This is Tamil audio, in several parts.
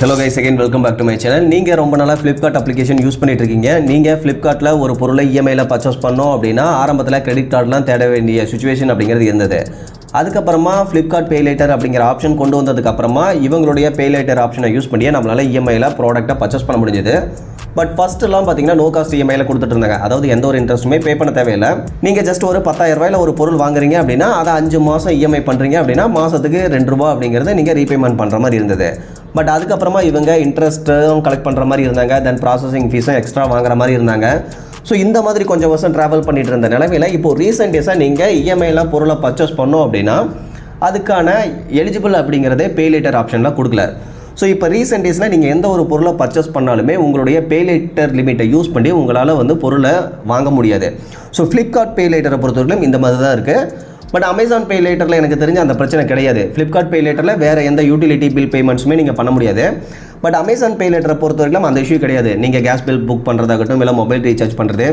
Hello guys, again welcome back to my channel. நீங்க ரொம்ப நாளா Flipkart application யூஸ் பண்ணிட்டு இருக்கீங்க. நீங்க Flipkartல ஒரு பொருளை EMI ல பர்சேஸ் பண்ணோம் அப்படினா ஆரம்பத்துல கிரெடிட் கார்டுலாம் தேட வேண்டிய சிச்சுவேஷன் அப்படிங்கிறது இருந்தது. அதுக்கு அப்புறமா Flipkart Pay Later அப்படிங்கற ஆப்ஷன் கொண்டு வந்ததுக்கு அப்புறமா இவங்களுடைய Pay Later ஆப்ஷனை யூஸ் பண்ணி நம்மளால EMI ல ப்ராடக்ட்டை பர்சேஸ் பண்ண முடிஞ்சது. பட் ஃபர்ஸ்ட் எல்லாம் பாத்தீங்கன்னா நோ காஸ்ட் EMI ல கொடுத்துட்டு இருந்தாங்க. அதாவது எந்த ஒரு இன்ட்ரஸ்ட்டுமே பே பண்ண தேவையில்ல. நீங்க ஜஸ்ட் ஒரு 10000 ரூபாயில ஒரு பொருள் வாங்குறீங்க அப்படினா அத 5 மாசம் EMI பண்றீங்க அப்படினா மாசத்துக்கு 2 ரூபாய் அப்படிங்கறதை நீங்க ரீபேமென்ட் பண்ற மாதிரி இருந்தது. பட் அதுக்கு அப்புறமா இவங்க இன்ட்ரெஸ்ட்டும் கலெக்ட் பண்ற மாதிரி இருந்தாங்க. தென் ப்ராசஸிங் ஃபீஸும் எக்ஸ்ட்ரா வாங்குற மாதிரி இருந்தாங்க. ஸோ இந்த மாதிரி கொஞ்சம் வருஷம் ட்ராவல் பண்ணிட்டு இருந்த நிலைமையில் இப்போ ரீசெண்ட் டேஸாக நீங்கள் இஎம்ஐலாம் பொருளை பர்ச்சேஸ் பண்ணோம் அப்படின்னா அதுக்கான எலிஜிபிள் அப்படிங்கிறதே பே லேட்டர் ஆப்ஷன்லாம் கொடுக்கல. ஸோ இப்போ ரீசெண்ட் டேஸில் நீங்கள் எந்த ஒரு பொருளை பர்ச்சேஸ் பண்ணாலுமே உங்களுடைய பே லேட்டர் லிமிட்டை யூஸ் பண்ணி உங்களால் பொருளை வாங்க முடியாது. ஸோ Flipkart Pay Later பொறுத்தவரைக்கும் இந்த மாதிரி தான் இருக்குது. பட் Amazon Pay Laterல எனக்கு தெரிஞ்ச அந்த பிரச்சனை கிடையாது. Flipkart Pay Laterல வேறு எந்த யூட்டிலிட்டி பில் பேமெண்ட்ஸுமே நீங்கள் பண்ண முடியாது. பட் Amazon Pay Later பொறுத்தவரைக்கும் அந்த இஷ்யூ கிடையாது. நீங்கள் கேஸ் பில் புக் பண்ணுறதாகட்டும் இல்லை மொபைல் ரீசார்ஜ் பண்ணுறது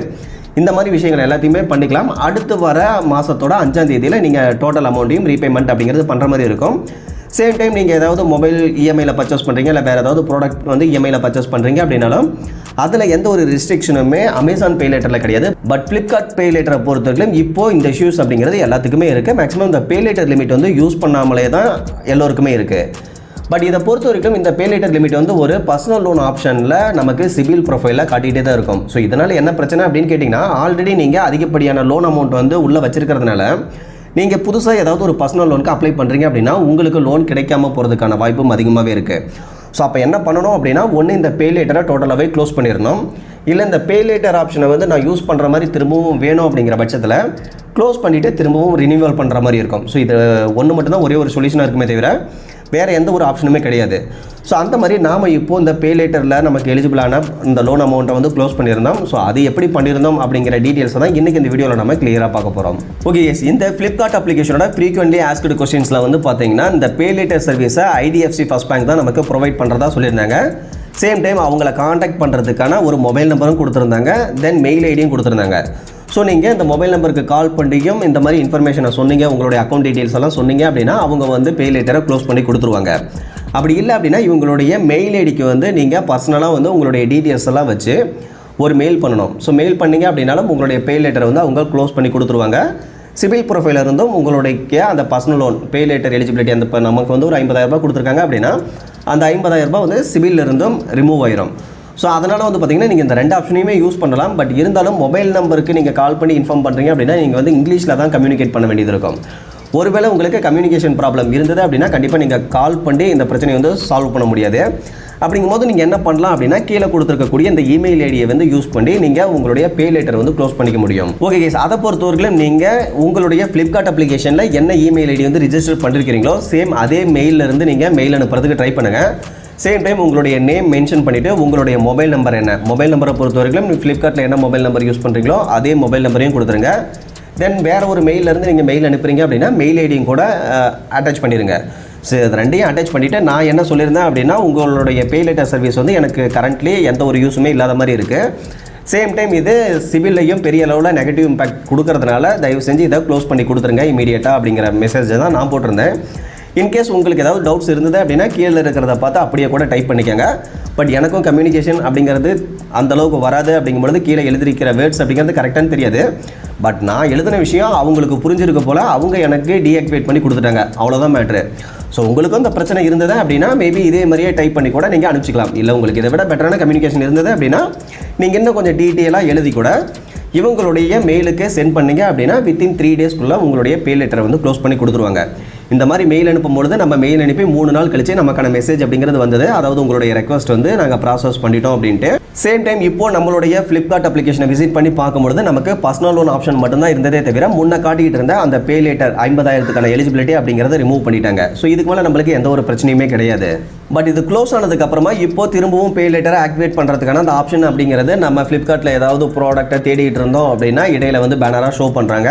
இந்த மாதிரி விஷயங்கள் எல்லாத்தையுமே பண்ணிக்கலாம். அடுத்து வர மாதத்தோட 5ஆம் தேதியில் நீங்கள் டோட்டல் அமௌண்ட்டையும் ரீபேமெண்ட் அப்படிங்கிறது பண்ணுற மாதிரி இருக்கும். சேம் டைம் நீங்கள் ஏதாவது மொபைல் இஎம்ஐயில் பர்ச்சேஸ் பண்ணுறீங்க இல்லை வேறு ஏதாவது ப்ராடக்ட் இஎம்ஐயில் பர்ச்சேஸ் பண்ணுறீங்க அப்படின்னாலும் அதில் எந்த ஒரு ரெஸ்ட்ரிக்ஷனுமே Amazon Pay Laterல கிடையாது. பட் Flipkart Pay Later பொறுத்தவரைக்கும் இப்போது இந்த இஷ்யூஸ் அப்படிங்கிறது எல்லாத்துக்குமே இருக்குது. மேக்ஸிமம் இந்த பே லேட்டர் லிமிட் யூஸ் பண்ணாமலே தான் எல்லோருக்குமே இருக்குது. பட் இதை பொறுத்த வரைக்கும் இந்த பே லேட்டர் லிமிட் ஒரு பர்சனல் லோன் ஆப்ஷனில் நமக்கு சிபில் ப்ரொஃபைலில் காட்டிகிட்டே தான் இருக்கும். ஸோ இதனால் என்ன பிரச்சனை அப்படின்னு கேட்டிங்கன்னா ஆல்ரெடி நீங்கள் அதிகப்படியான லோன் அமௌண்ட் உள்ளே வச்சிருக்கிறதுனால நீங்கள் புதுசாக ஏதாவது ஒரு பர்சனல் லோனுக்கு அப்ளை பண்ணுறீங்க அப்படின்னா உங்களுக்கு லோன் கிடைக்காம போகிறதுக்கான வாய்ப்பும் அதிகமாகவே இருக்குது. ஸோ அப்போ என்ன பண்ணணும் அப்படின்னா ஒன்று இந்த பே லேட்டரை டோட்டலாகவே க்ளோஸ் பண்ணிடணும். இல்லை இந்த பே லேட்டர் ஆப்ஷனை நான் யூஸ் பண்ணுற மாதிரி திரும்பவும் வேணும் அப்படிங்கிற பட்சத்தில் க்ளோஸ் பண்ணிவிட்டு திரும்பவும் ரினியூவல் பண்ணுற மாதிரி இருக்கும். ஸோ இது ஒன்று மட்டும்தான் ஒரே ஒரு சொல்யூஷனாக இருக்குமே தவிர வேறு எந்த ஒரு ஆப்ஷனுமே கிடையாது. ஸோ அந்த மாதிரி நாம் இப்போது இந்த பே லேட்டரில் நமக்கு எலிஜிபிளான இந்த லோன் அமௌண்ட்டை க்ளோஸ் பண்ணியிருந்தோம். ஸோ அது எப்படி பண்ணியிருந்தோம் அப்படிங்கிற டீட்டெயில்ஸை தான் இன்றைக்கி இந்த வீடியோவில் நம்ம கிளியராக பார்க்க போகிறோம். ஓகே எஸ், இந்த Flipkart அப்ளிகேஷனோட ஃப்ரீக்வெண்ட்லி ஆஸ்க்டு கொஸ்டின்ஸில் பார்த்தீங்கன்னா இந்த பே லேட்டர் சர்வீஸை IDFC ஃபர்ஸ்ட் பேங்க் தான் நமக்கு ப்ரொவைட் பண்ணுறதா சொல்லியிருந்தாங்க. சேம் டைம் அவங்கள காண்டாக்ட் பண்ணுறதுக்கான ஒரு மொபைல் நம்பரும் கொடுத்துருந்தாங்க. தென் மெயில் ஐடியும் கொடுத்துருந்தாங்க. ஸோ நீங்கள் இந்த மொபைல் நம்பருக்கு கால் பண்ணியும் இந்த மாதிரி இன்ஃபர்மேஷனை சொன்னீங்க, உங்களுடைய அக்கௌண்ட் டீட்டெயில்ஸ் எல்லாம் சொன்னீங்க அப்படின்னா அவங்க பே லேட்டரை க்ளோஸ் பண்ணி கொடுத்துருவாங்க. அப்படி இல்லை அப்படின்னா இவங்களுடைய மெயில் ஐடிக்கு நீங்கள் பர்சனலாக உங்களுடைய டீட்டெயில்ஸ் எல்லாம் வச்சு ஒரு மெயில் பண்ணணும். ஸோ மெயில் பண்ணிங்க அப்படின்னாலும் உங்களுடைய பே லேட்டரை அவங்க க்ளோஸ் பண்ணி கொடுத்துருவாங்க. சிபில் ப்ரொஃபைலில் இருந்தும் உங்களுடைய அந்த personal loan pay later eligibility அந்த இப்போ நமக்கு ஒரு 50000 ரூபாய் கொடுத்துருக்காங்க அப்படின்னா அந்த 50000 ரூபாய் சிபில் இருந்தும் ரிமூவ் ஆயிரும். ஸோ அதனால் பார்த்தீங்கன்னா நீங்கள் இந்த 2 ஆப்ஷனையுமே யூஸ் பண்ணலாம். பட் இருந்தாலும் மொபைல் நம்பருக்கு நீங்கள் கால் பண்ணி இன்ஃபார்ம் பண்ணுறீங்க அப்படின்னா நீங்கள் இங்கிலீஷில் தான் கம்யூனிகேட் பண்ண வேண்டியது இருக்கும். ஒருவேளை உங்களுக்கு கம்யூனிகேஷன் ப்ராப்ளம் இருந்தது அப்படின்னா கண்டிப்பாக நீங்கள் கால் பண்ணி இந்த பிரச்சனையை சால்வ் பண்ண முடியாது. அப்படிங்கும்போது நீங்கள் என்ன பண்ணலாம் அப்படின்னா கீழே கொடுத்துருக்கக்கூடிய இந்த இமெயில் ஐடியை யூஸ் பண்ணி நீங்கள் உங்களுடைய பே லேட்டர் க்ளோஸ் பண்ணிக்க முடியும். ஓகே கேஸ், அதை பொறுத்தவரைக்கும் நீங்கள் உங்களுடைய Flipkart அப்ளிகேஷனில் என்ன இமெயில் ஐடி ரிஜிஸ்டர் பண்ணிருக்கிறீங்களோ சேம் அதே மெயிலிருந்து நீங்கள் மெயில் அனுப்புறதுக்கு ட்ரை பண்ணுங்கள். சேம் டைம் உங்களுடைய நேம் மென்ஷன் பண்ணிவிட்டு உங்களுடைய மொபைல் நம்பர் என்ன, மொபைல் நம்பரை பொறுத்த வரைக்கும் நீங்கள் Flipkartல என்ன மொபைல் நம்பர் யூஸ் பண்ணுறீங்களோ அதே மொபைல் நம்பரையும் கொடுத்துருங்க. தென் வேறு ஒரு மெயிலேருந்து நீங்கள் மெயில் அனுப்புறீங்க அப்படின்னா மெயில் ஐடியும் கூட அட்டாச் பண்ணிடுங்க. ஸோ இது ரெண்டையும் அட்டாச் பண்ணிவிட்டு நான் என்ன சொல்லியிருந்தேன் அப்படின்னா உங்களுடைய பே லேட்டர் சர்வீஸ் எனக்கு கரண்ட்லி எந்த ஒரு யூஸுமே இல்லாத மாதிரி இருக்குது. சேம் டைம் இது சிபில்லையும் பெரிய அளவில் நெகட்டிவ் இம்பாக்ட் கொடுக்கறதுனால தயவு செஞ்சு இதை க்ளோஸ் பண்ணி கொடுத்துருங்க இமீடியட்டாக அப்படிங்கிற மெசேஜை தான் நான் போட்டிருந்தேன். இன்கேஸ் உங்களுக்கு ஏதாவது டவுட்ஸ் இருந்தது அப்படின்னா கீழே இருக்கிறத பார்த்து அப்படியே கூட டைப் பண்ணிக்கோங்க. பட் எனக்கும் கம்யூனிகேஷன் அப்படிங்கிறது அந்தளவுக்கு வராது. அப்படிங்கும்போது கீழே எழுதிருக்கிற வேர்ட்ஸ் அப்படிங்கிறது கரெக்டானு தெரியாது. பட் நான் எழுதின விஷயம் அவங்களுக்கு புரிஞ்சிருக்க போல் அவங்க எனக்கு டீஆக்டிவேட் பண்ணி கொடுத்துட்டாங்க. அவ்வளோதான் மேட்ரு. ஸோ உங்களுக்கும் இந்த பிரச்சனை இருந்தது அப்படின்னா மேபி இதே மாதிரியே டைப் பண்ணி கூட நீங்கள் அனுப்பிச்சிக்கலாம். இல்லை உங்களுக்கு இதை விட பெட்டரான கம்யூனிகேஷன் இருந்தது அப்படின்னா நீங்கள் இன்னும் கொஞ்சம் டீட்டெயிலாக எழுதி கூட இவங்களுடைய மெயிலுக்கு சென்ட் பண்ணிங்க அப்படின்னா வித்தின் 3 டேஸ்க்குள்ளே உங்களுடைய பே லேட்டரை க்ளோஸ் பண்ணி கொடுத்துருவாங்க. இந்த மாதிரி மெயில் அனுப்பும்பொழுது நம்ம மெயில் அனுப்பி 3 நாள் கழிச்சு நமக்கான மெசேஜ் அப்படிங்கிறது வந்தது. அதாவது உங்களுடைய ரெக்வஸ்ட் நாங்கள் ப்ராசஸ் பண்ணிட்டோம் அப்படின்ட்டு. சேம் டைம் இப்போ நம்மளுடைய Flipkart அப்ளிகேஷனை விசிட் பண்ணி பார்க்கும்பொழுது நமக்கு பர்சனல் லோன் ஆப்ஷன் மட்டும்தான் இருந்ததே தவிர முன்ன காட்டிக்கிட்டு இருந்த அந்த பே லேட்டர் 50000க்கான எலிஜிபிலிட்டி அப்படிங்கிறத ரிமூவ் பண்ணிட்டாங்க. ஸோ இதுக்கு மேலே நம்மளுக்கு எந்த ஒரு பிரச்சனையுமே கிடையாது. பட் இது க்ளோஸ் ஆனதுக்கப்புறமா இப்போ திரும்பவும் பே லேட்டரை ஆக்டிவேட் பண்ணுறதுக்கான அந்த ஆப்ஷன் அப்படிங்கிறது நம்ம Flipkartல ஏதாவது ப்ராடக்ட்டை தேடிட்டு இருந்தோம் அப்படின்னா இடையில பேனராக ஷோ பண்ணுறாங்க.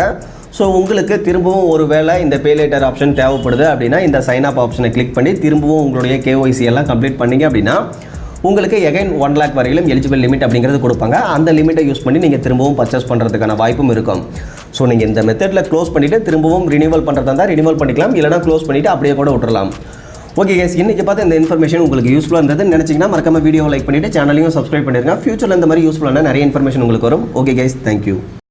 ஸோ உங்களுக்கு திரும்பவும் ஒரு வேளை இந்த பே லேட்டர் ஆப்ஷன் தேவைப்படுது அப்படின்னா இந்த சைன் அப் ஆப்ஷனை கிளிக் பண்ணி திரும்பவும் உங்களுடைய KYC எல்லாம் கம்ப்ளீட் பண்ணிங்க அப்படின்னா உங்களுக்கு எகைன் 1 lakh வரையிலும் எலிஜிபிள் லிமிட் அப்படிங்கிறது கொடுப்பாங்க. அந்த லிமிட்டை யூஸ் பண்ணி நீங்கள் திரும்பவும் பர்ச்சேஸ் பண்ணுறதுக்கான வாய்ப்பும் இருக்கும். ஸோ நீங்கள் இந்த மெத்தடில் க்ளோஸ் பண்ணிவிட்டு திரும்பவும் ரினியூவல் பண்ணுறதா இருந்தால் ரினியூவல் பண்ணிக்கலாம். இல்லைனா க்ளோஸ் பண்ணிவிட்டு அப்படியே கூட விட்டுறலாம். ஓகே கைஸ், இன்றைக்கி பார்த்து இந்த இன்ஃபர்மேஷன் உங்களுக்கு யூஸ்ஃபுல்லாக இருந்ததுன்னு நினச்சிங்கன்னா மறக்காம வீடியோ லைக் பண்ணிவிட்டு சேனலையும் சப்ஸ்கிரைப் பண்ணிடுங்க. ஃபியூச்சரில் இந்த மாதிரி யூஸ்ஃபுல்லான நிறைய இன்ஃபர்மேஷன் உங்களுக்கு வரும். Okay guys, thank you.